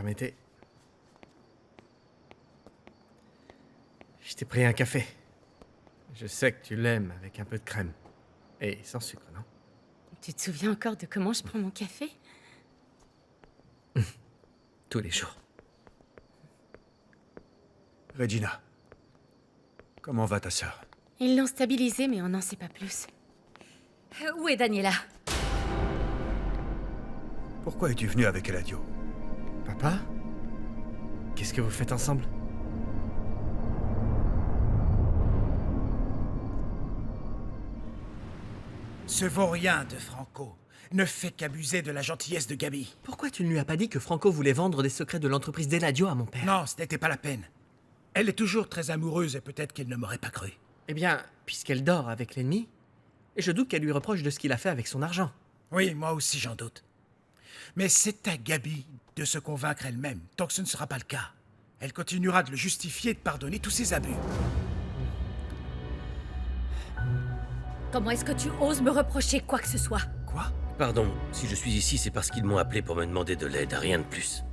permettez. Je t'ai pris un café. Je sais que tu l'aimes avec un peu de crème. Et sans sucre, non? Tu te souviens encore de comment je prends mon café? Tous les jours. Regina, comment va ta sœur? Ils l'ont stabilisée, mais on n'en sait pas plus. Où est Daniela? Pourquoi es-tu venu avec Eladio? Papa? Qu'est-ce que vous faites ensemble? Ce vaurien de Franco ne fait qu'abuser de la gentillesse de Gabi. Pourquoi tu ne lui as pas dit que Franco voulait vendre des secrets de l'entreprise d'Eladio à mon père? Non, ce n'était pas la peine. Elle est toujours très amoureuse et peut-être qu'elle ne m'aurait pas cru. Eh bien, puisqu'elle dort avec l'ennemi, et je doute qu'elle lui reproche de ce qu'il a fait avec son argent. Oui, moi aussi j'en doute. Mais c'est à Gabi de se convaincre elle-même. Tant que ce ne sera pas le cas, elle continuera de le justifier et de pardonner tous ses abus. Comment est-ce que tu oses me reprocher quoi que ce soit? Quoi? Pardon, si je suis ici, c'est parce qu'ils m'ont appelé pour me demander de l'aide, rien de plus.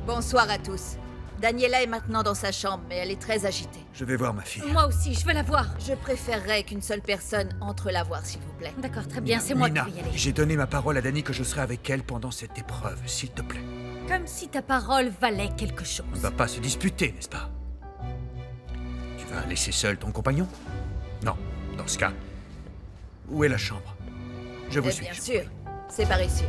Bonsoir à tous. Daniela est maintenant dans sa chambre, mais elle est très agitée. Je vais voir ma fille. Moi aussi, je veux la voir. Je préférerais qu'une seule personne entre la voir, s'il vous plaît. D'accord, très bien, c'est moi qui Nina, vais y aller. j'ai donné ma parole à Dani que je serai avec elle pendant cette épreuve, s'il te plaît. Comme si ta parole valait quelque chose. On ne va pas se disputer, n'est-ce pas? Tu vas laisser seul ton compagnon? Non, dans ce cas, où est la chambre? Je vous suis. Bien sûr, c'est par ici.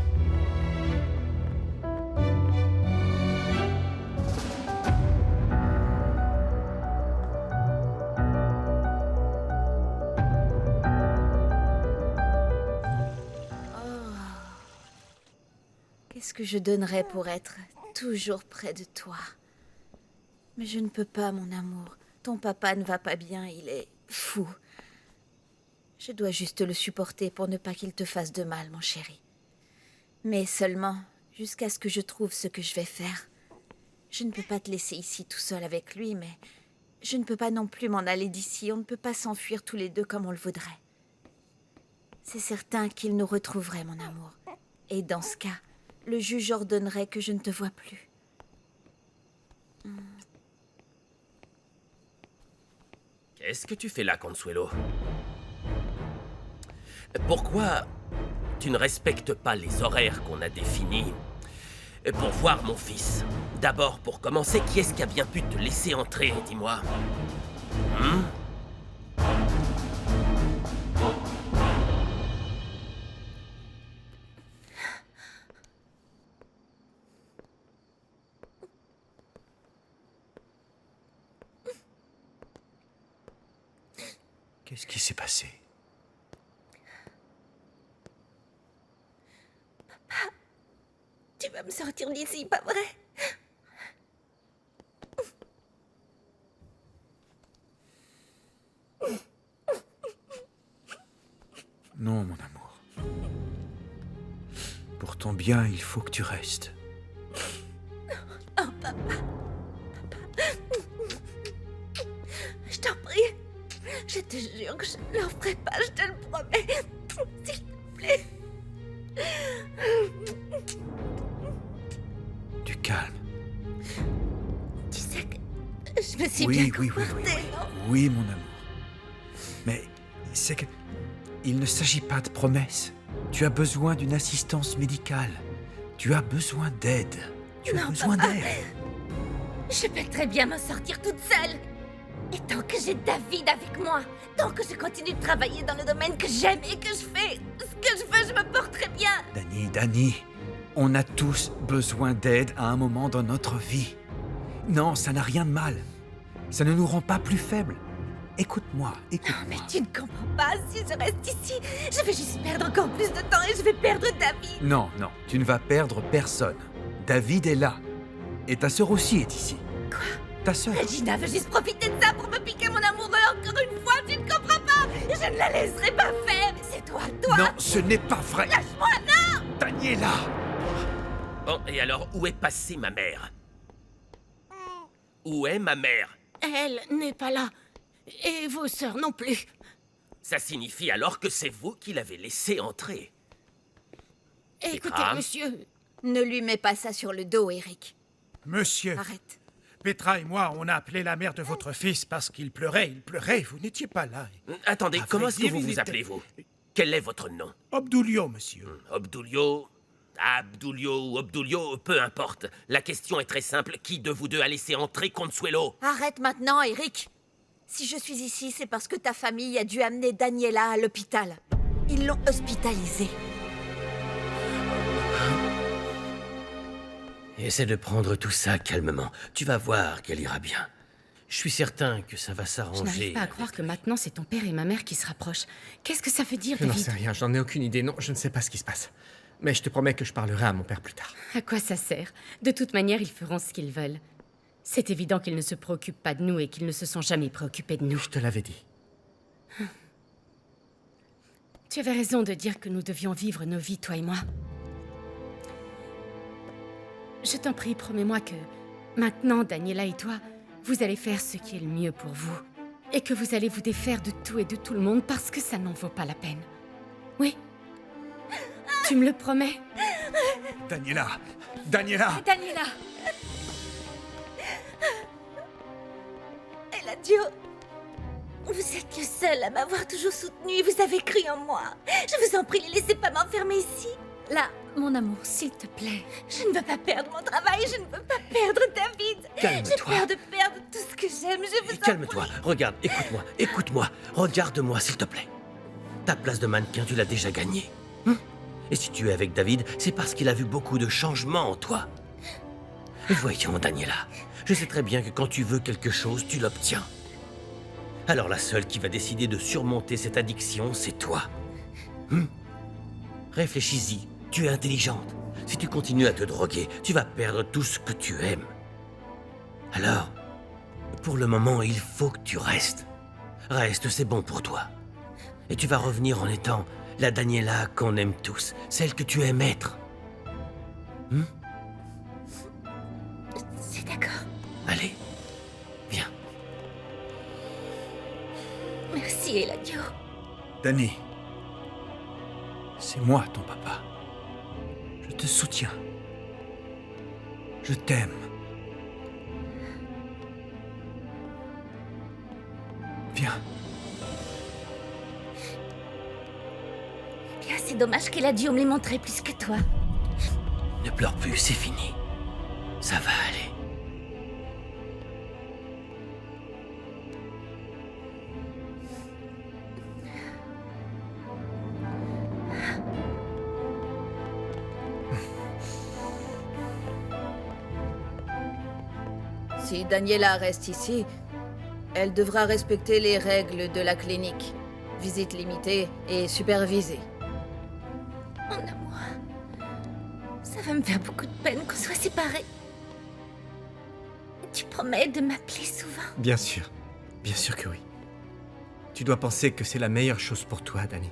Qu'est-ce que je donnerais pour être toujours près de toi? Mais je ne peux pas, mon amour. Ton papa ne va pas bien, il est fou. Je dois juste le supporter pour ne pas qu'il te fasse de mal, mon chéri. Mais seulement jusqu'à ce que je trouve ce que je vais faire. Je ne peux pas te laisser ici tout seul avec lui, mais je ne peux pas non plus m'en aller d'ici. On ne peut pas s'enfuir tous les deux comme on le voudrait. C'est certain qu'il nous retrouverait, mon amour. Et dans ce cas, le juge ordonnerait que je ne te vois plus. Qu'est-ce que tu fais là, Consuelo? Pourquoi tu ne respectes pas les horaires qu'on a définis pour voir mon fils? D'abord, pour commencer, qui est-ce qui a bien pu te laisser entrer, dis-moi? Qu'est-ce qui s'est passé? Tu vas me sortir d'ici, pas vrai? Non, mon amour. Pour ton bien, il faut que tu restes. Oh, papa. Je t'en prie. Je te jure que je ne leur ferai pas, je te le promets. S'il te plaît. Du calme. Tu sais que je me suis Oui, bien oui, oui, comportée, oui, oui. non? Oui, mon amour. Mais c'est que... Il ne s'agit pas de promesses. Tu as besoin d'une assistance médicale. Tu as besoin d'aide. Tu as Non, besoin papa. d'aide. Je peux très bien m'en sortir toute seule. Et tant que j'ai David avec moi, tant que je continue de travailler dans le domaine que j'aime et que je fais ce que je veux, je me porterai bien. Dani, on a tous besoin d'aide à un moment dans notre vie. Non, ça n'a rien de mal. Ça ne nous rend pas plus faibles. Écoute-moi, écoute-moi. Mais tu ne comprends pas, si je reste ici, je vais juste perdre encore plus de temps et je vais perdre David. Non, tu ne vas perdre personne. David est là. Et ta sœur aussi est ici. Quoi? Ta sœur. Regina veut juste profiter de ça pour me piquer mon amoureux encore une fois, tu ne comprends pas? Je ne la laisserai pas faire. C'est toi. Non, ce n'est pas vrai. Lâche-moi, non! Daniela! Bon, et alors, où est passée ma mère? Où est ma mère? Elle n'est pas là. Et vos sœurs non plus. Ça signifie alors que c'est vous qui l'avez laissée entrer. Écoutez, Petra, monsieur, Ne lui mets pas ça sur le dos, Eric. Monsieur, Arrête. Petra et moi, on a appelé la mère de votre fils parce qu'il pleurait, vous n'étiez pas là. Attendez, À comment vrai est-ce que dire, vous il vous était- appelez, vous? Quel est votre nom? Obdulio, monsieur. Obdulio? Abdulio ou Obdulio, peu importe. La question est très simple. Qui de vous deux a laissé entrer Consuelo? Arrête maintenant, Eric. Si je suis ici, c'est parce que ta famille a dû amener Daniela à l'hôpital. Ils l'ont hospitalisée. Essaie de prendre tout ça calmement. Tu vas voir qu'elle ira bien. Je suis certain que ça va Je s'arranger. n'arrive pas à croire que maintenant c'est ton père et ma mère qui se rapprochent. Qu'est-ce que ça veut dire, Je n'en David? sais rien, j'en ai aucune idée. Non, je ne sais pas ce qui se passe. Mais je te promets que je parlerai à mon père plus tard. À quoi ça sert? De toute manière, ils feront ce qu'ils veulent. C'est évident qu'ils ne se préoccupent pas de nous et qu'ils ne se sont jamais préoccupés de nous. Je te l'avais dit. Tu avais raison de dire que nous devions vivre nos vies, toi et moi. Je t'en prie, promets-moi que maintenant, Daniela et toi, vous allez faire ce qui est le mieux pour vous. Et que vous allez vous défaire de tout et de tout le monde parce que ça n'en vaut pas la peine. Oui? Tu me le promets? Daniela! Daniela! Daniela. Eladio. Vous êtes le seul à m'avoir toujours soutenue. Vous avez cru en moi. Je vous en prie, ne laissez pas m'enfermer ici. Là, mon amour, s'il te plaît. Je ne veux pas perdre mon travail. Je ne veux pas perdre David. J'ai Calme-toi. peur de perdre tout ce que j'aime. Je vous en Calme-toi. prie. Regarde, écoute-moi. Regarde-moi, s'il te plaît. Ta place de mannequin, tu l'as déjà gagnée. Et si tu es avec David, c'est parce qu'il a vu beaucoup de changements en toi. Voyons, Daniela. Je sais très bien que quand tu veux quelque chose, tu l'obtiens. Alors la seule qui va décider de surmonter cette addiction, c'est toi. Réfléchis-y. Tu es intelligente. Si tu continues à te droguer, tu vas perdre tout ce que tu aimes. Alors, pour le moment, il faut que tu restes. Reste, c'est bon pour toi. Et tu vas revenir en étant la Daniela qu'on aime tous, celle que tu aimes être. C'est d'accord. Allez, viens. Merci, Eladio. Danny, c'est moi ton papa. Je te soutiens. Je t'aime. Viens. Bien, c'est dommage qu'Eladio me l'ait montré plus que toi. Ne pleure plus, c'est fini. Ça va aller. Si Daniela reste ici, elle devra respecter les règles de la clinique. Visite limitée et supervisée. Mon amour, ça va me faire beaucoup de peine qu'on soit séparés. Tu promets de m'appeler souvent? Bien sûr que oui. Tu dois penser que c'est la meilleure chose pour toi, Danny.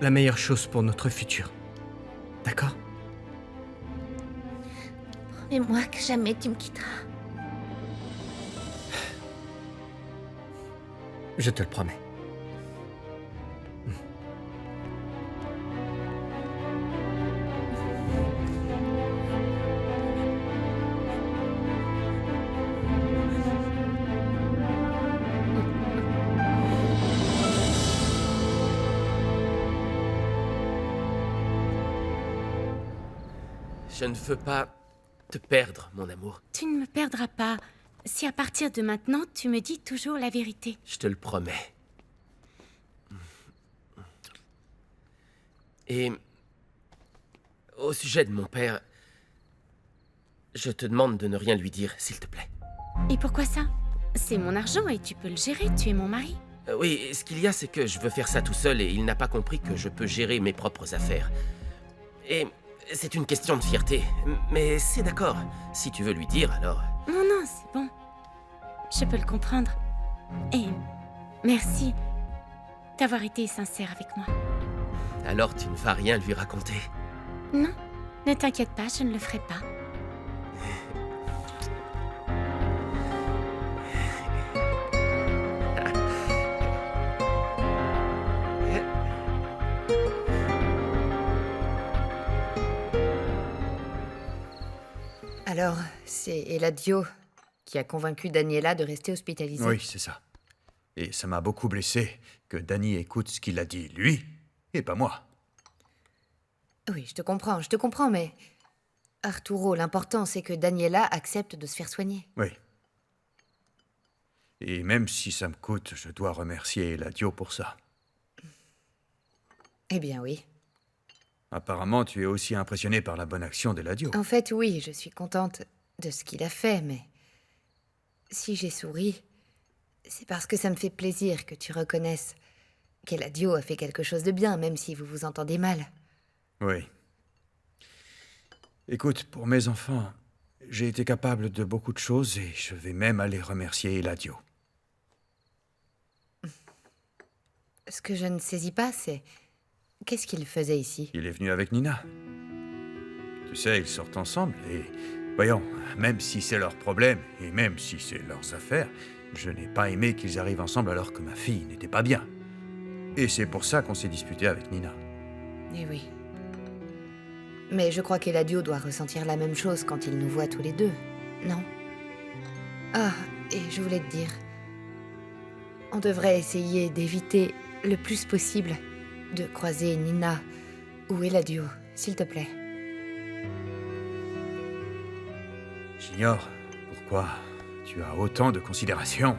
La meilleure chose pour notre futur. D'accord? Promets-moi que jamais tu me quitteras. Je te le promets. Je ne veux pas te perdre, mon amour. Tu ne me perdras pas si à partir de maintenant, tu me dis toujours la vérité. Je te le promets. Et au sujet de mon père, je te demande de ne rien lui dire, s'il te plaît. Et pourquoi ça? C'est mon argent et tu peux le gérer, tu es mon mari. Oui, ce qu'il y a, c'est que je veux faire ça tout seul et il n'a pas compris que je peux gérer mes propres affaires. Et c'est une question de fierté. Mais c'est d'accord. Si tu veux lui dire, alors... Non, non, c'est bon. Je peux le comprendre. Et merci d'avoir été sincère avec moi. Alors tu ne vas rien lui raconter. Non, ne t'inquiète pas, je ne le ferai pas. Alors, c'est Eladio qui a convaincu Daniela de rester hospitalisée. Oui, c'est ça. Et ça m'a beaucoup blessé que Danny écoute ce qu'il a dit, lui, et pas moi. Oui, je te comprends, mais... Arturo, l'important, c'est que Daniela accepte de se faire soigner. Oui. Et même si ça me coûte, je dois remercier Eladio pour ça. Eh bien, oui. Apparemment, tu es aussi impressionné par la bonne action d'Eladio. En fait, oui, je suis contente de ce qu'il a fait, mais... Si j'ai souri, c'est parce que ça me fait plaisir que tu reconnaisses qu'Eladio a fait quelque chose de bien, même si vous vous entendez mal. Oui. Écoute, pour mes enfants, j'ai été capable de beaucoup de choses et je vais même aller remercier Eladio. Ce que je ne saisis pas, c'est... Qu'est-ce qu'il faisait ici? Il est venu avec Nina. Tu sais, ils sortent ensemble et... Voyons, même si c'est leur problème et même si c'est leurs affaires, je n'ai pas aimé qu'ils arrivent ensemble alors que ma fille n'était pas bien. Et c'est pour ça qu'on s'est disputé avec Nina. Eh oui. Mais je crois qu'Eladio doit ressentir la même chose quand il nous voit tous les deux, non? Ah, et je voulais te dire... On devrait essayer d'éviter le plus possible de croiser Nina ou Eladio, s'il te plaît. J'ignore pourquoi tu as autant de considération.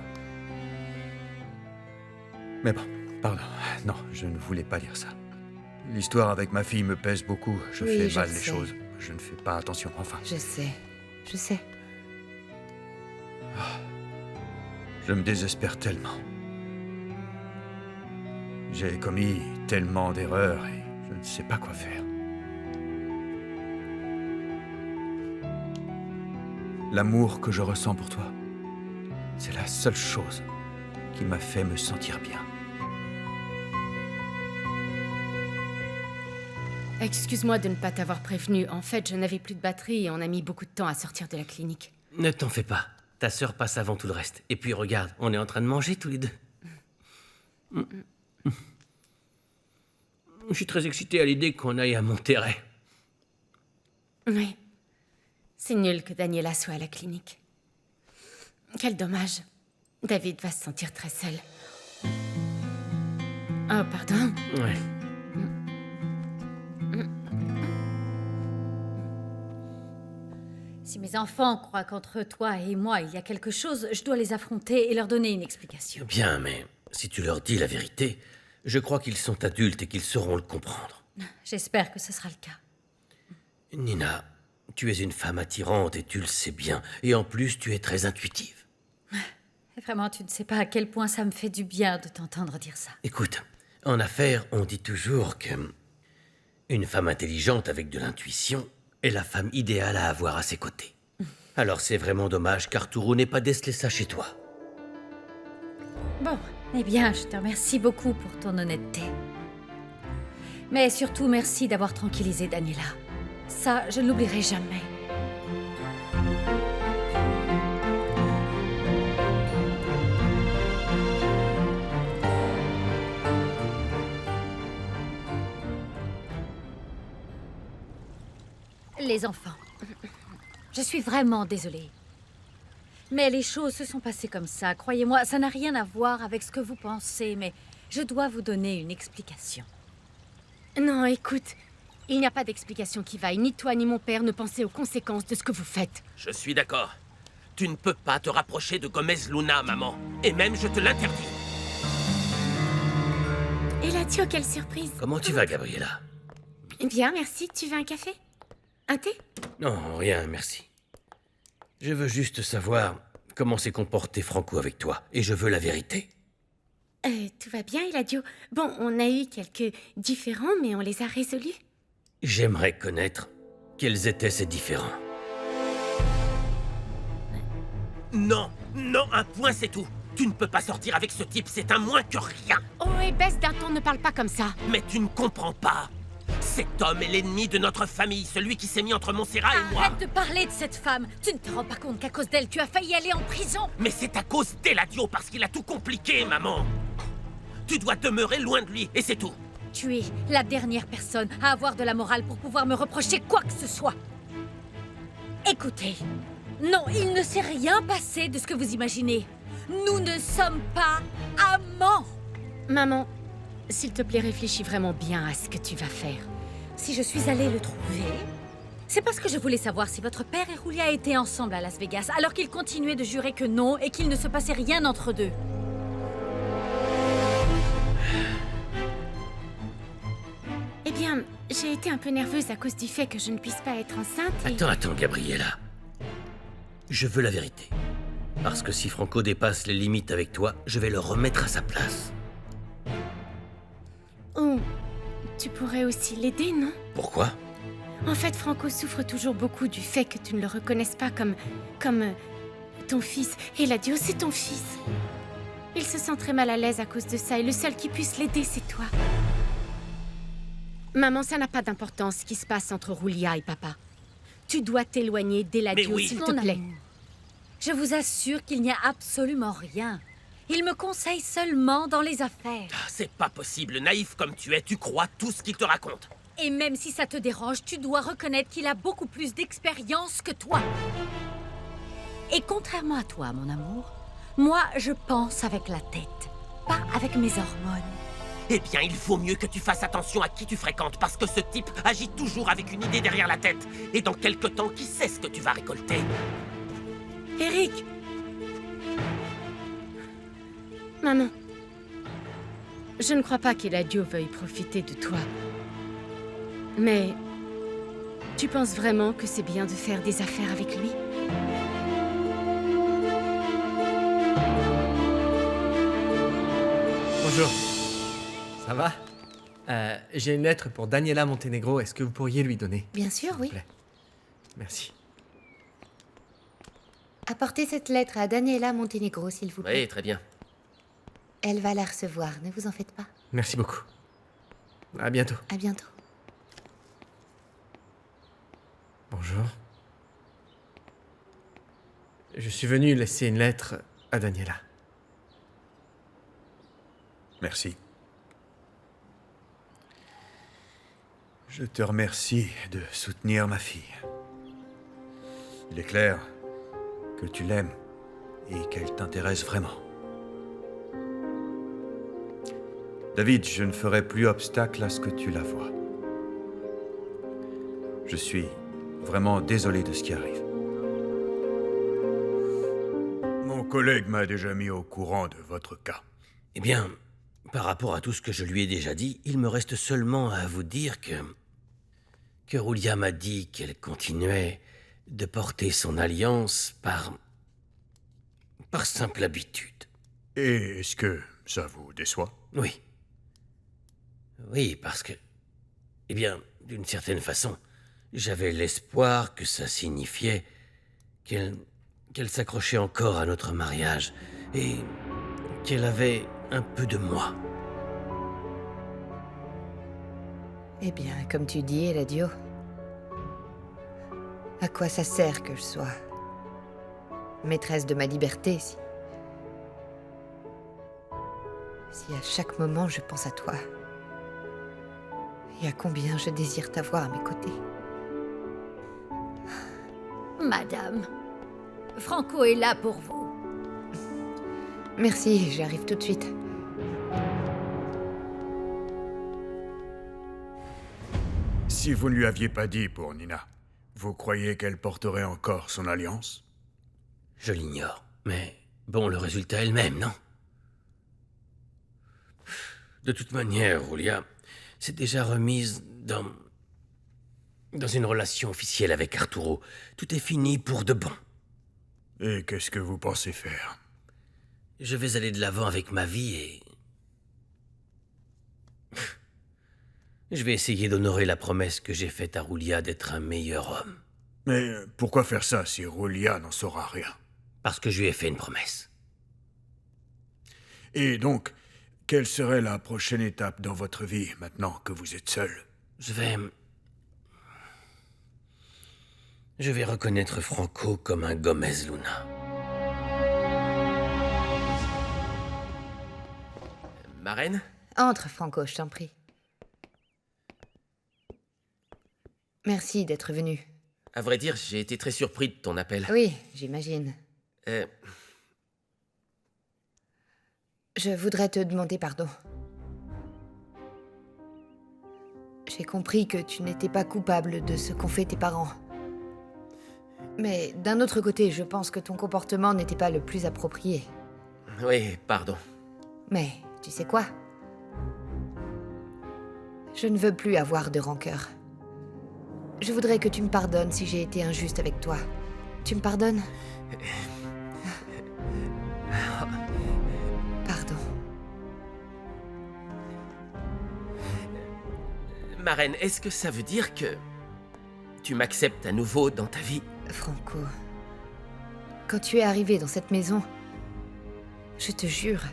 Mais bon, pardon. Non, je ne voulais pas dire ça. L'histoire avec ma fille me pèse beaucoup. Je Oui, fais mal je les sais. choses. Je ne fais pas attention, enfin. Je sais. Je me désespère tellement. J'ai commis tellement d'erreurs et je ne sais pas quoi faire. L'amour que je ressens pour toi, c'est la seule chose qui m'a fait me sentir bien. Excuse-moi de ne pas t'avoir prévenu. En fait, je n'avais plus de batterie et on a mis beaucoup de temps à sortir de la clinique. Ne t'en fais pas. Ta sœur passe avant tout le reste. Et puis regarde, on est en train de manger tous les deux. Je suis très excité à l'idée qu'on aille à Monterrey. Oui. C'est nul que Daniela soit à la clinique. Quel dommage. David va se sentir très seul. Oh, pardon. Ouais. Si mes enfants croient qu'entre toi et moi il y a quelque chose, je dois les affronter et leur donner une explication. Bien, mais si tu leur dis la vérité, je crois qu'ils sont adultes et qu'ils sauront le comprendre. J'espère que ce sera le cas. Nina, tu es une femme attirante et tu le sais bien. Et en plus, tu es très intuitive. Et vraiment, tu ne sais pas à quel point ça me fait du bien de t'entendre dire ça. Écoute, en affaires, on dit toujours que une femme intelligente avec de l'intuition est la femme idéale à avoir à ses côtés. Alors c'est vraiment dommage qu'Arturo n'ait pas décelé ça chez toi. Bon, eh bien, je te remercie beaucoup pour ton honnêteté. Mais surtout, merci d'avoir tranquillisé Daniela. Ça, je ne l'oublierai jamais. Les enfants, je suis vraiment désolée. Mais les choses se sont passées comme ça. Croyez-moi, ça n'a rien à voir avec ce que vous pensez, mais je dois vous donner une explication. Non, écoute. Il n'y a pas d'explication qui vaille. Ni toi ni mon père ne pensez aux conséquences de ce que vous faites. Je suis d'accord. Tu ne peux pas te rapprocher de Gomez Luna, maman. Et même, je te l'interdis. Eladio, quelle surprise. Comment tu vas, Gabriella? Bien, merci. Tu veux un café? Un thé? Non, rien, merci. Je veux juste savoir comment s'est comporté Franco avec toi. Et je veux la vérité. Tout va bien, Eladio. Bon, on a eu quelques différends, mais on les a résolus. J'aimerais connaître quels étaient ces différends. Non, non, un point c'est tout. Tu ne peux pas sortir avec ce type, c'est un moins que rien. Oh, et baisse d'un ton, ne parle pas comme ça. Mais tu ne comprends pas. Cet homme est l'ennemi de notre famille, celui qui s'est mis entre Montserrat et moi. Arrête de parler de cette femme. Tu ne te rends pas compte qu'à cause d'elle, tu as failli aller en prison. Mais c'est à cause d'Eladio, parce qu'il a tout compliqué, maman. Tu dois demeurer loin de lui, et c'est tout. Tu es la dernière personne à avoir de la morale pour pouvoir me reprocher quoi que ce soit. Écoutez, non, il ne s'est rien passé de ce que vous imaginez. Nous ne sommes pas amants. Maman, s'il te plaît, réfléchis vraiment bien à ce que tu vas faire. Si je suis allée le trouver, c'est parce que je voulais savoir si votre père et Julia étaient ensemble à Las Vegas, alors qu'ils continuaient de jurer que non et qu'il ne se passait rien entre deux. Eh bien, j'ai été un peu nerveuse à cause du fait que je ne puisse pas être enceinte et... Attends, Gabriella. Je veux la vérité. Parce que si Franco dépasse les limites avec toi, je vais le remettre à sa place. Ou tu pourrais aussi l'aider, non? Pourquoi? En fait, Franco souffre toujours beaucoup du fait que tu ne le reconnaisses pas comme ton fils. Et Eladio, c'est ton fils. Il se sent très mal à l'aise à cause de ça et le seul qui puisse l'aider, c'est toi. Maman, ça n'a pas d'importance ce qui se passe entre Julia et papa. Tu dois t'éloigner d'Eladio, oui. s'il te plaît. Amour, je vous assure qu'il n'y a absolument rien. Il me conseille seulement dans les affaires. C'est pas possible, naïf comme tu es, tu crois tout ce qu'il te raconte. Et même si ça te dérange, tu dois reconnaître qu'il a beaucoup plus d'expérience que toi. Et contrairement à toi, mon amour, moi, je pense avec la tête, pas avec mes hormones. Eh bien, il faut mieux que tu fasses attention à qui tu fréquentes, parce que ce type agit toujours avec une idée derrière la tête. Et dans quelque temps, qui sait ce que tu vas récolter? Eric! Maman, je ne crois pas qu'Eladio veuille profiter de toi. Mais tu penses vraiment que c'est bien de faire des affaires avec lui? Bonjour. Ça va? J'ai une lettre pour Daniela Montenegro. Est-ce que vous pourriez lui donner? Bien sûr, oui. S'il vous plaît. Merci. Apportez cette lettre à Daniela Montenegro, s'il vous plaît. Oui, très bien. Elle va la recevoir, ne vous en faites pas. Merci beaucoup. À bientôt. À bientôt. Bonjour. Je suis venu laisser une lettre à Daniela. Merci. Je te remercie de soutenir ma fille. Il est clair que tu l'aimes et qu'elle t'intéresse vraiment. David, je ne ferai plus obstacle à ce que tu la vois. Je suis vraiment désolé de ce qui arrive. Mon collègue m'a déjà mis au courant de votre cas. Eh bien, par rapport à tout ce que je lui ai déjà dit, il me reste seulement à vous dire que Julia m'a dit qu'elle continuait de porter son alliance par simple habitude. Et est-ce que ça vous déçoit? Oui. Oui, parce que, eh bien, d'une certaine façon, j'avais l'espoir que ça signifiait qu'elle s'accrochait encore à notre mariage et qu'elle avait un peu de moi. Eh bien, comme tu dis, Eladio, à quoi ça sert que je sois maîtresse de ma liberté si à chaque moment je pense à toi et à combien je désire t'avoir à mes côtés. Madame, Franco est là pour vous. Merci, j'arrive tout de suite. Si vous ne lui aviez pas dit pour Nina, vous croyez qu'elle porterait encore son alliance? Je l'ignore, mais bon, le résultat est le même, non? De toute manière, Julia s'est déjà remise dans une relation officielle avec Arturo. Tout est fini pour de bon. Et qu'est-ce que vous pensez faire? Je vais aller de l'avant avec ma vie et... je vais essayer d'honorer la promesse que j'ai faite à Julia d'être un meilleur homme. Mais pourquoi faire ça si Julia n'en saura rien? Parce que je lui ai fait une promesse. Et donc, quelle serait la prochaine étape dans votre vie, maintenant que vous êtes seul? Je vais reconnaître Franco comme un Gomez Luna. Ma reine? Entre, Franco, je t'en prie. Merci d'être venu. À vrai dire, j'ai été très surpris de ton appel. Oui, j'imagine. Euh, Je voudrais te demander pardon. J'ai compris que tu n'étais pas coupable de ce qu'ont fait tes parents. Mais d'un autre côté, je pense que ton comportement n'était pas le plus approprié. oui, pardon. Mais tu sais quoi? Je ne veux plus avoir de rancœur. Je voudrais que tu me pardonnes si j'ai été injuste avec toi. Tu me pardonnes? Pardon. Marraine, est-ce que ça veut dire que tu m'acceptes à nouveau dans ta vie? Franco, quand tu es arrivé dans cette maison, je te jure,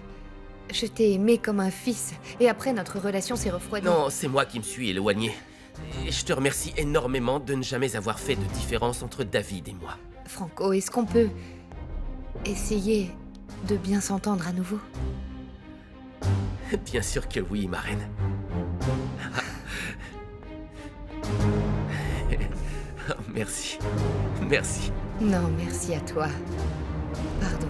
je t'ai aimé comme un fils. Et après, notre relation s'est refroidie. Non, c'est moi qui me suis éloigné. Et je te remercie énormément de ne jamais avoir fait de différence entre David et moi. Franco, est-ce qu'on peut essayer de bien s'entendre à nouveau? Bien sûr que oui, marraine. Merci. Merci. Non, merci à toi. Pardon.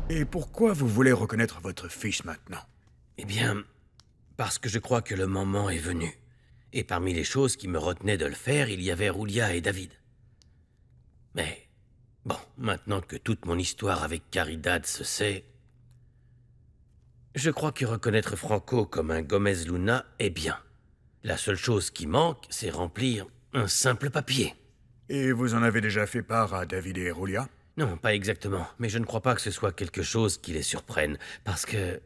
Et pourquoi vous voulez reconnaître votre fils maintenant? Eh bien, parce que je crois que le moment est venu. Et parmi les choses qui me retenaient de le faire, il y avait Roulia et David. Mais, bon, maintenant que toute mon histoire avec Caridad se sait, je crois que reconnaître Franco comme un Gomez Luna est bien. La seule chose qui manque, c'est remplir un simple papier. Et vous en avez déjà fait part à David et Roulia? Non, pas exactement, mais je ne crois pas que ce soit quelque chose qui les surprenne, parce que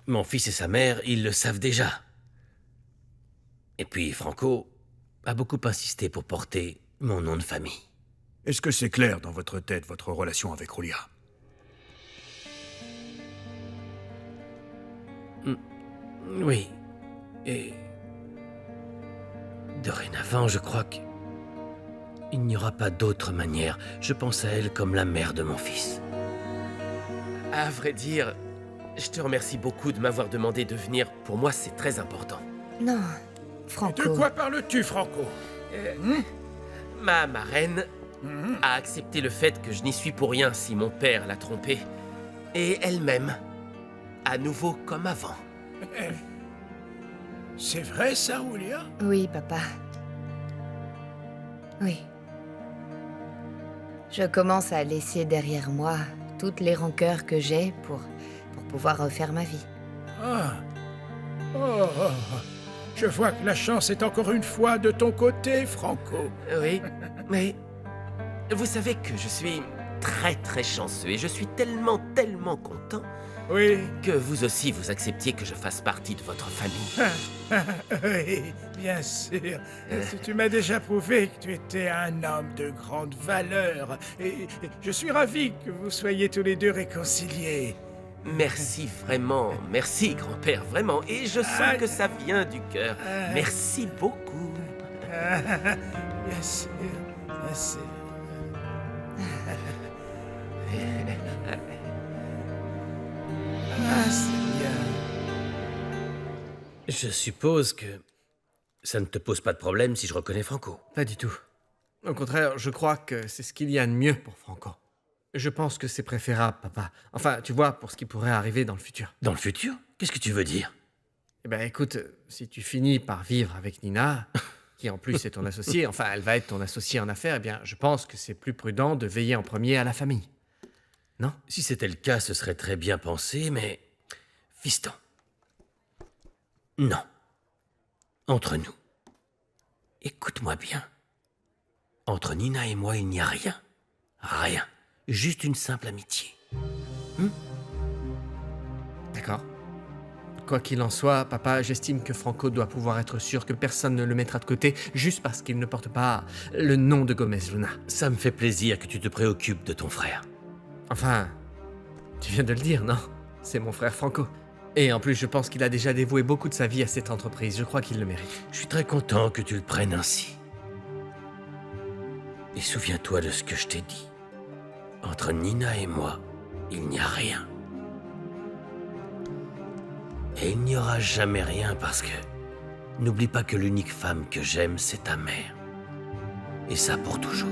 mon fils et sa mère, ils le savent déjà. Et puis Franco a beaucoup insisté pour porter mon nom de famille. Est-ce que c'est clair dans votre tête, votre relation avec Roulia? Oui, et dorénavant, je crois que il n'y aura pas d'autre manière. Je pense à elle comme la mère de mon fils. À vrai dire, je te remercie beaucoup de m'avoir demandé de venir. Pour moi, c'est très important. Non, Franco. De quoi parles-tu, Franco? Ma marraine a accepté le fait que je n'y suis pour rien si mon père l'a trompée. Et elle-même, à nouveau comme avant. C'est vrai ça, Roulia? Oui, papa. Oui. Je commence à laisser derrière moi toutes les rancœurs que j'ai pour pouvoir refaire ma vie. Ah. Oh. Je vois que la chance est encore une fois de ton côté, Franco. Oui, mais vous savez que je suis très très chanceux et je suis tellement content Oui. que vous aussi vous acceptiez que je fasse partie de votre famille. Oui, bien sûr. Tu m'as déjà prouvé que tu étais un homme de grande valeur. Et je suis ravi que vous soyez tous les deux réconciliés. Merci vraiment, merci grand-père, vraiment. Et je sens que ça vient du cœur. Merci beaucoup. Bien sûr, bien sûr. C'est bien. Je suppose que ça ne te pose pas de problème si je reconnais Franco. Pas du tout. Au contraire, je crois que c'est ce qu'il y a de mieux pour Franco. Je pense que c'est préférable, papa. Enfin, tu vois, pour ce qui pourrait arriver dans le futur. Dans le futur? Qu'est-ce que tu veux dire? Eh ben, écoute, si tu finis par vivre avec Nina, qui en plus est ton associée, enfin, elle va être ton associée en affaires, eh bien, je pense que c'est plus prudent de veiller en premier à la famille. Non? Si c'était le cas, ce serait très bien pensé, mais... Fiston. Non. Entre nous. Écoute-moi bien. Entre Nina et moi, il n'y a rien. Rien. Juste une simple amitié. D'accord. Quoi qu'il en soit, papa, j'estime que Franco doit pouvoir être sûr que personne ne le mettra de côté juste parce qu'il ne porte pas le nom de Gomez Luna. Ça me fait plaisir que tu te préoccupes de ton frère. Enfin, tu viens de le dire, non? C'est mon frère Franco. Et en plus, je pense qu'il a déjà dévoué beaucoup de sa vie à cette entreprise. Je crois qu'il le mérite. Je suis très content que tu le prennes ainsi. Et souviens-toi de ce que je t'ai dit. Entre Nina et moi, il n'y a rien. Et il n'y aura jamais rien parce que N'oublie pas que l'unique femme que j'aime, c'est ta mère. Et ça pour toujours.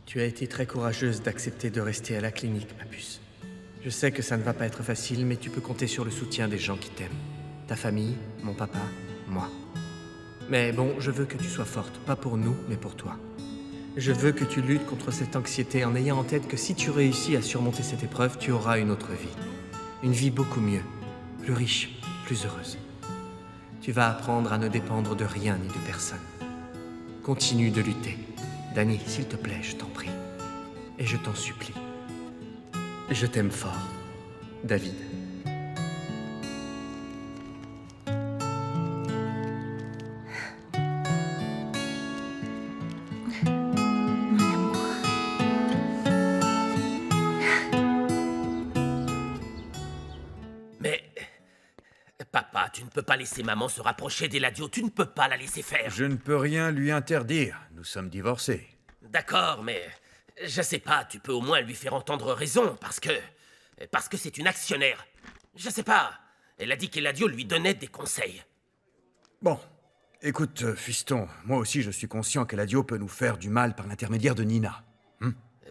Tu as été très courageuse d'accepter de rester à la clinique, ma puce. Je sais que ça ne va pas être facile, mais tu peux compter sur le soutien des gens qui t'aiment. Ta famille, mon papa, moi. Mais bon, je veux que tu sois forte, pas pour nous, mais pour toi. Je veux que tu luttes contre cette anxiété en ayant en tête que si tu réussis à surmonter cette épreuve, tu auras une autre vie. Une vie beaucoup mieux, plus riche, plus heureuse. Tu vas apprendre à ne dépendre de rien ni de personne. Continue de lutter. Danny, s'il te plaît, je t'en prie. Et je t'en supplie. Je t'aime fort, David. Mais... Papa, tu ne peux pas laisser maman se rapprocher d'Eladio, tu ne peux pas la laisser faire. Je ne peux rien lui interdire. Nous sommes divorcés. D'accord, mais... Je sais pas, tu peux au moins lui faire entendre raison, parce que c'est une actionnaire. Je sais pas. Elle a dit qu'Eladio lui donnait des conseils. Bon, écoute, fiston, moi aussi je suis conscient qu'Eladio peut nous faire du mal par l'intermédiaire de Nina.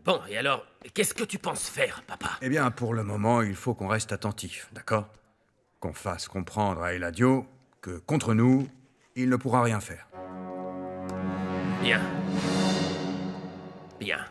Bon, et alors, qu'est-ce que tu penses faire, papa? Eh bien, pour le moment, il faut qu'on reste attentif, d'accord? Qu'on fasse comprendre à Eladio que, contre nous, il ne pourra rien faire. Bien. Bien.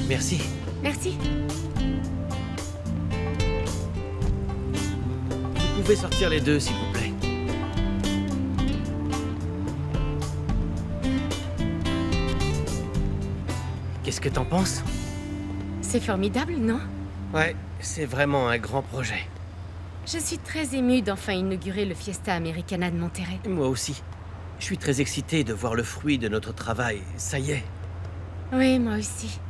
Merci. Merci. Vous pouvez sortir les deux, s'il vous plaît. Qu'est-ce que t'en penses? C'est formidable, non? Ouais, c'est vraiment un grand projet. Je suis très émue d'enfin inaugurer le Fiesta Americana de Monterrey. Moi aussi. Je suis très excité de voir le fruit de notre travail. Ça y est. Oui, moi aussi.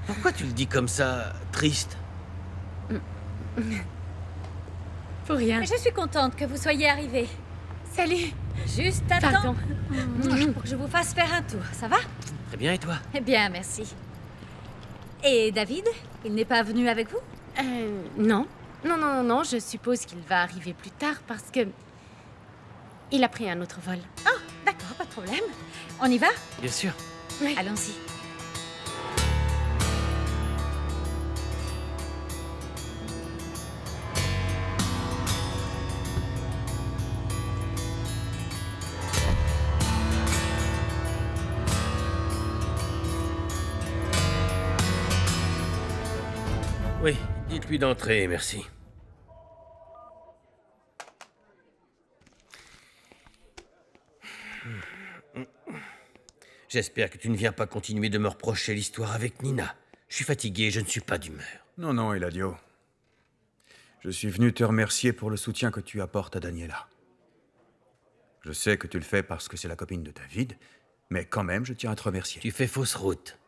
Pourquoi tu le dis comme ça, triste? Pour rien. Je suis contente que vous soyez arrivés. Salut. Juste à temps Pardon. pour que je vous fasse faire un tour, ça va? Très bien, et toi? Eh bien, merci. Et David, il n'est pas venu avec vous? Non. Non, je suppose qu'il va arriver plus tard parce que... Il a pris un autre vol. Ah, d'accord, pas de problème. On y va? Bien sûr. Oui. Allons-y. Oui, dites-lui d'entrer, merci. J'espère que tu ne viens pas continuer de me reprocher l'histoire avec Nina. Je suis fatigué, je ne suis pas d'humeur. Non, Eladio. Je suis venu te remercier pour le soutien que tu apportes à Daniela. Je sais que tu le fais parce que c'est la copine de David, mais quand même, je tiens à te remercier. Tu fais fausse route.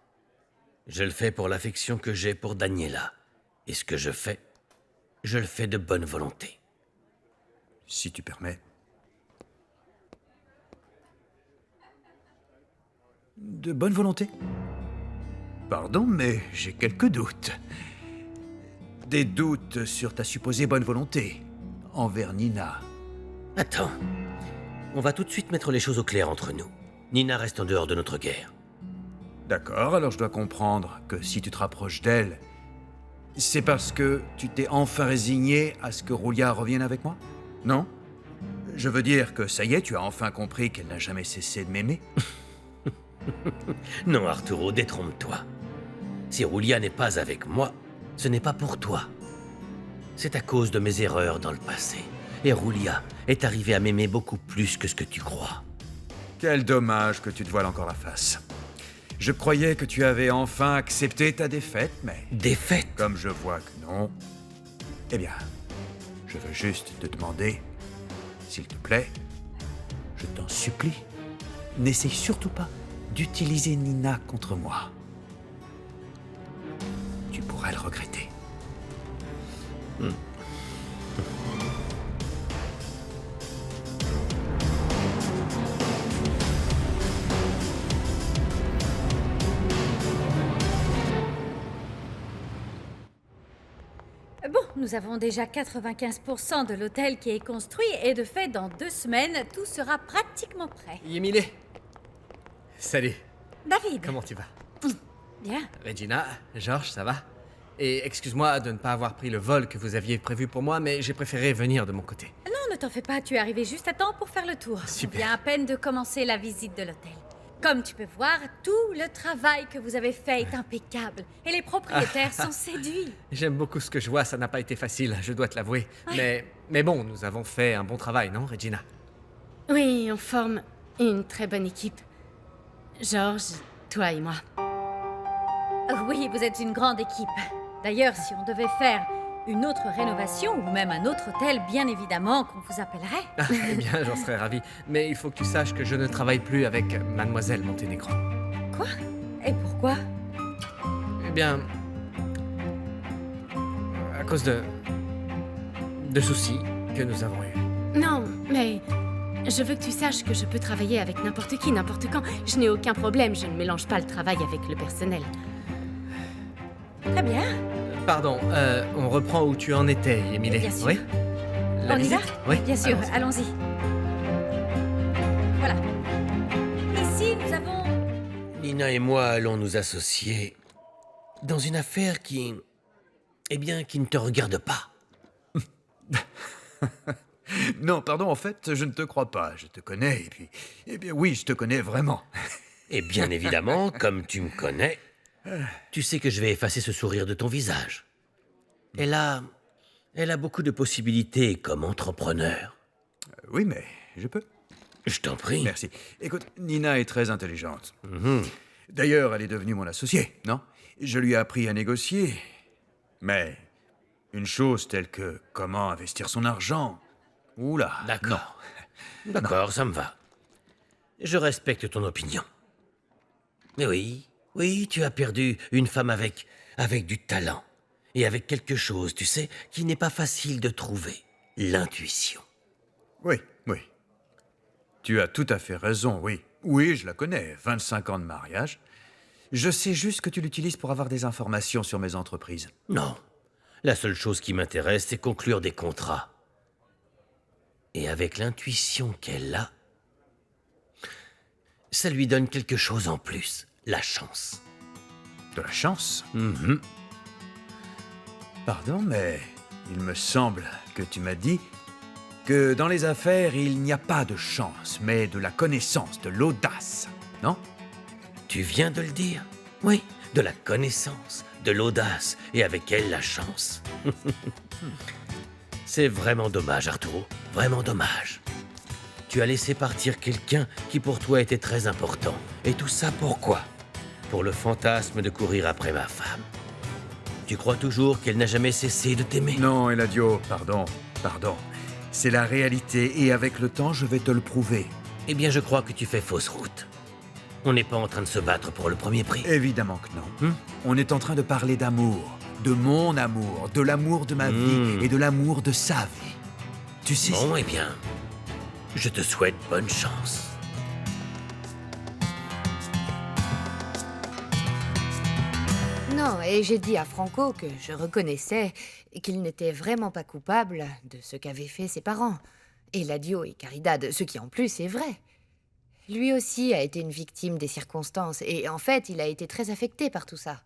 Je le fais pour l'affection que j'ai pour Daniela. Et ce que je le fais de bonne volonté. Si tu permets. De bonne volonté? Pardon, mais j'ai quelques doutes. Des doutes sur ta supposée bonne volonté envers Nina. Attends. On va tout de suite mettre les choses au clair entre nous. Nina reste en dehors de notre guerre. D'accord, alors je dois comprendre que si tu te rapproches d'elle, c'est parce que tu t'es enfin résigné à ce que Roulia revienne avec moi? Non? Je veux dire que ça y est, tu as enfin compris qu'elle n'a jamais cessé de m'aimer? Non, Arturo, détrompe-toi. Si Roulia n'est pas avec moi, ce n'est pas pour toi. C'est à cause de mes erreurs dans le passé. Et Roulia est arrivée à m'aimer beaucoup plus que ce que tu crois. Quel dommage que tu te voiles encore la face. Je croyais que tu avais enfin accepté ta défaite, mais... Défaite? Comme je vois que non... Eh bien, je veux juste te demander, s'il te plaît, je t'en supplie, n'essaye surtout pas d'utiliser Nina contre moi. Tu pourrais le regretter. Bon, nous avons déjà 95% de l'hôtel qui est construit et de fait, dans 2 semaines, tout sera pratiquement prêt. Yemile. Salut, David. comment tu vas? Bien. Regina, Georges, ça va? Et excuse-moi de ne pas avoir pris le vol que vous aviez prévu pour moi, mais j'ai préféré venir de mon côté. Non, ne t'en fais pas, tu es arrivé juste à temps pour faire le tour. Super. On vient à peine de commencer la visite de l'hôtel. Comme tu peux voir, tout le travail que vous avez fait est impeccable. Et les propriétaires sont séduits. J'aime beaucoup ce que je vois, ça n'a pas été facile, je dois te l'avouer. Mais bon, nous avons fait un bon travail, non, Regina? Oui, on forme une très bonne équipe. Georges, toi et moi. Oui, vous êtes une grande équipe. D'ailleurs, si on devait faire une autre rénovation ou même un autre hôtel, bien évidemment qu'on vous appellerait. Ah, eh bien, j'en serais ravi. Mais il faut que tu saches que je ne travaille plus avec Mademoiselle Monténégro. Quoi? Et pourquoi? Eh bien... à cause de soucis que nous avons eus. Non, mais je veux que tu saches que je peux travailler avec n'importe qui, n'importe quand. Je n'ai aucun problème, je ne mélange pas le travail avec le personnel. Très bien. Pardon, on reprend où tu en étais, Émilie. Bien sûr. Oui? La On y visite? va? Oui. Bien sûr, allons-y. allons-y. Voilà. Ici, nous avons... Nina et moi allons nous associer dans une affaire qui... eh bien, qui ne te regarde pas. Non, pardon, en fait, je ne te crois pas. Je te connais, et puis... Eh bien, oui, je te connais vraiment. Et bien évidemment, comme tu me connais, tu sais que je vais effacer ce sourire de ton visage. Elle a beaucoup de possibilités comme entrepreneur. Oui, mais je peux. Je t'en prie. Merci. Écoute, Nina est très intelligente. D'ailleurs, elle est devenue mon associée, non? Je lui ai appris à négocier. Mais une chose telle que comment investir son argent... Oula, D'accord. D'accord, ça me va. Je respecte ton opinion. Mais oui, tu as perdu une femme avec du talent. Et avec quelque chose, tu sais, qui n'est pas facile de trouver. L'intuition. Oui. Tu as tout à fait raison, oui. Oui, je la connais, 25 ans de mariage. Je sais juste que tu l'utilises pour avoir des informations sur mes entreprises. Non. La seule chose qui m'intéresse, c'est conclure des contrats. Et avec l'intuition qu'elle a, ça lui donne quelque chose en plus. La chance. De la chance? Pardon, mais il me semble que tu m'as dit que dans les affaires, il n'y a pas de chance, mais de la connaissance, de l'audace, non? Tu viens de le dire. Oui, de la connaissance, de l'audace, et avec elle, la chance. C'est vraiment dommage, Arturo. Vraiment dommage. Tu as laissé partir quelqu'un qui pour toi était très important. Et tout ça pourquoi? Pour le fantasme de courir après ma femme. Tu crois toujours qu'elle n'a jamais cessé de t'aimer? Non, Eladio, pardon. C'est la réalité, et avec le temps, je vais te le prouver. Eh bien, je crois que tu fais fausse route. On n'est pas en train de se battre pour le premier prix. Évidemment que non. On est en train de parler d'amour. De mon amour, de l'amour de ma vie et de l'amour de sa vie. Tu sais... Bon, eh bien, je te souhaite bonne chance. Non, et j'ai dit à Franco que je reconnaissais qu'il n'était vraiment pas coupable de ce qu'avaient fait ses parents. Eladio et Caridad, ce qui en plus est vrai. Lui aussi a été une victime des circonstances, et en fait, il a été très affecté par tout ça.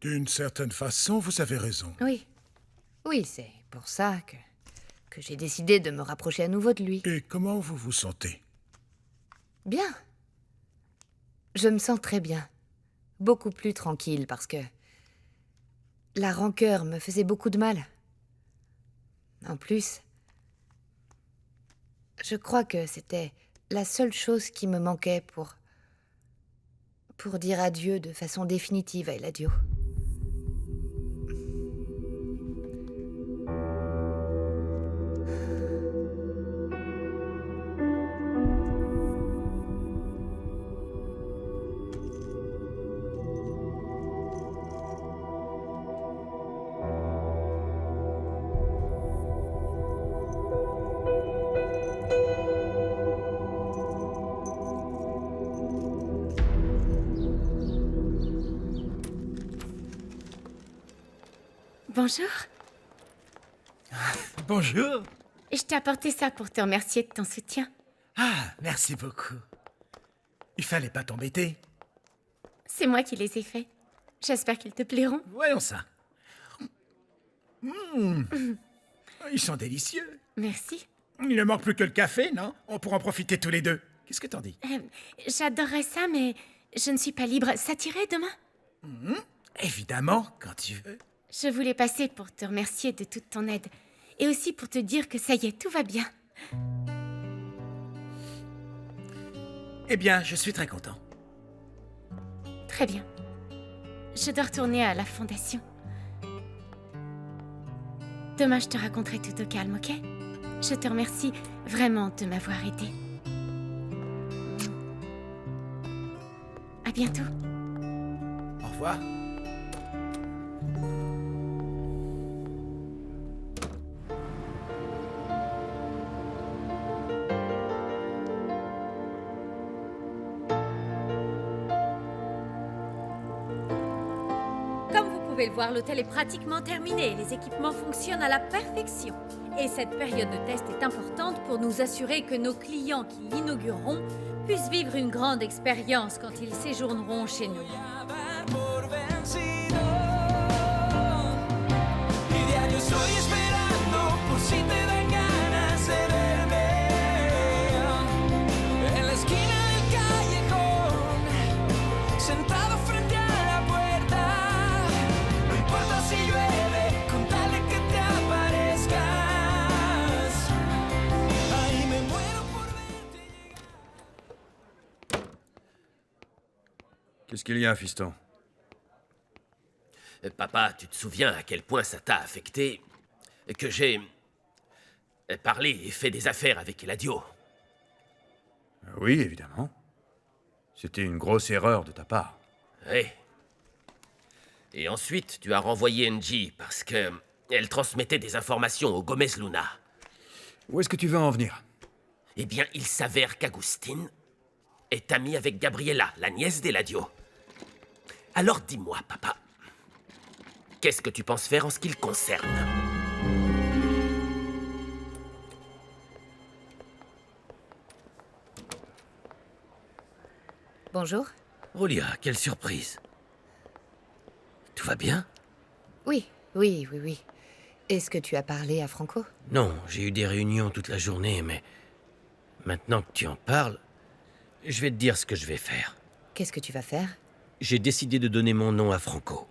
D'une certaine façon, vous avez raison. Oui, c'est pour ça que j'ai décidé de me rapprocher à nouveau de lui. Et comment vous vous sentez? Bien. Je me sens très bien. Beaucoup plus tranquille parce que la rancœur me faisait beaucoup de mal. En plus, Je crois que c'était la seule chose qui me manquait pour dire adieu de façon définitive à Eladio. Bonjour. Bonjour. Je t'ai apporté ça pour te remercier de ton soutien. Ah, merci beaucoup. Il fallait pas t'embêter. C'est moi qui les ai faits. J'espère qu'ils te plairont. Voyons ça. Ils sont délicieux. Merci. Il ne manque plus que le café, non? On pourra en profiter tous les deux. Qu'est-ce que t'en dis? J'adorerais ça, mais je ne suis pas libre. Ça t'irait demain? Évidemment, quand tu veux. Je voulais passer pour te remercier de toute ton aide. Et aussi pour te dire que ça y est, tout va bien. Eh bien, je suis très content. Très bien. Je dois retourner à la fondation. Demain, je te raconterai tout au calme, ok? Je te remercie vraiment de m'avoir aidé. À bientôt. Au revoir. Comme vous pouvez le voir, l'hôtel est pratiquement terminé. Les équipements fonctionnent à la perfection. Et cette période de test est importante pour nous assurer que nos clients qui l'inaugureront puissent vivre une grande expérience quand ils séjourneront chez nous. Qu'est-ce qu'il y a, fiston? Papa, tu te souviens à quel point ça t'a affecté que j'ai parlé et fait des affaires avec Eladio? Oui, évidemment. C'était une grosse erreur de ta part. Oui. Et ensuite, tu as renvoyé NG parce que elle transmettait des informations au Gomez Luna. Où est-ce que tu veux en venir? Eh bien, il s'avère qu'Agustin est ami avec Gabriella, la nièce d'Eladio. Alors dis-moi, papa, qu'est-ce que tu penses faire en ce qui le concerne? Bonjour. Rolia, quelle surprise. Tout va bien? Oui. Est-ce que tu as parlé à Franco? Non, j'ai eu des réunions toute la journée, mais maintenant que tu en parles, je vais te dire ce que je vais faire. Qu'est-ce que tu vas faire? J'ai décidé de donner mon nom à Franco.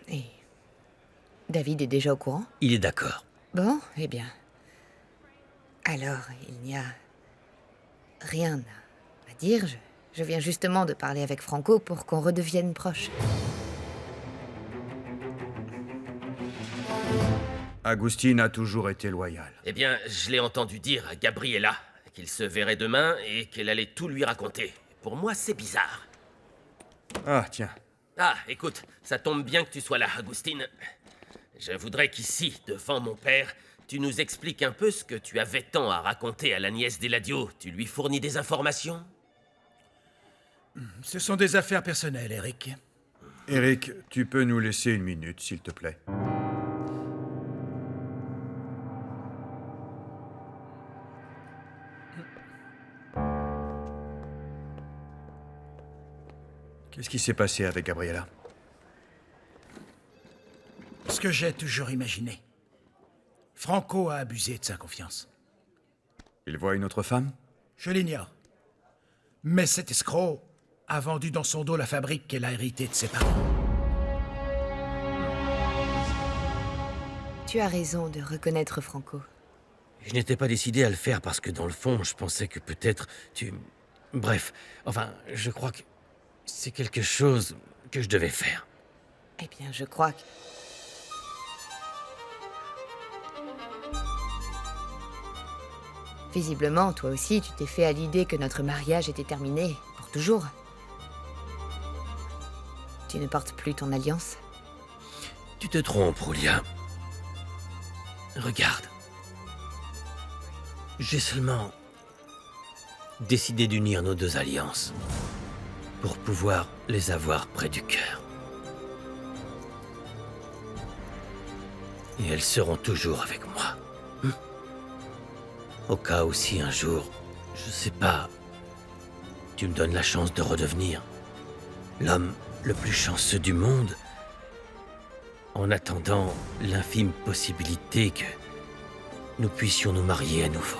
Et David est déjà au courant? Il est d'accord. Bon, eh bien. Alors, il n'y a rien à dire. Je viens justement de parler avec Franco pour qu'on redevienne proches. Agustin a toujours été loyal. Eh bien, je l'ai entendu dire à Gabriella qu'il se verrait demain et qu'elle allait tout lui raconter. Pour moi, c'est bizarre. Ah, tiens. Ah, écoute, ça tombe bien que tu sois là, Agustin. Je voudrais qu'ici, devant mon père, tu nous expliques un peu ce que tu avais tant à raconter à la nièce d'Eladio. Tu lui fournis des informations? Ce sont des affaires personnelles, Eric. Eric, tu peux nous laisser une minute, s'il te plaît. Qu'est-ce qui s'est passé avec Gabriella? Ce que j'ai toujours imaginé. Franco a abusé de sa confiance. Il voit une autre femme? Je l'ignore. Mais cet escroc a vendu dans son dos la fabrique qu'elle a héritée de ses parents. Tu as raison de reconnaître Franco. Je n'étais pas décidé à le faire parce que dans le fond, je pensais que peut-être tu... Bref, enfin, je crois que c'est quelque chose que je devais faire. Eh bien, je crois que... Visiblement, toi aussi, tu t'es fait à l'idée que notre mariage était terminé, pour toujours. Tu ne portes plus ton alliance? Tu te trompes, Roulia. Regarde. J'ai seulement décidé d'unir nos deux alliances pour pouvoir les avoir près du cœur. Et elles seront toujours avec moi. Au cas où si un jour, je sais pas, tu me donnes la chance de redevenir l'homme le plus chanceux du monde, en attendant l'infime possibilité que nous puissions nous marier à nouveau.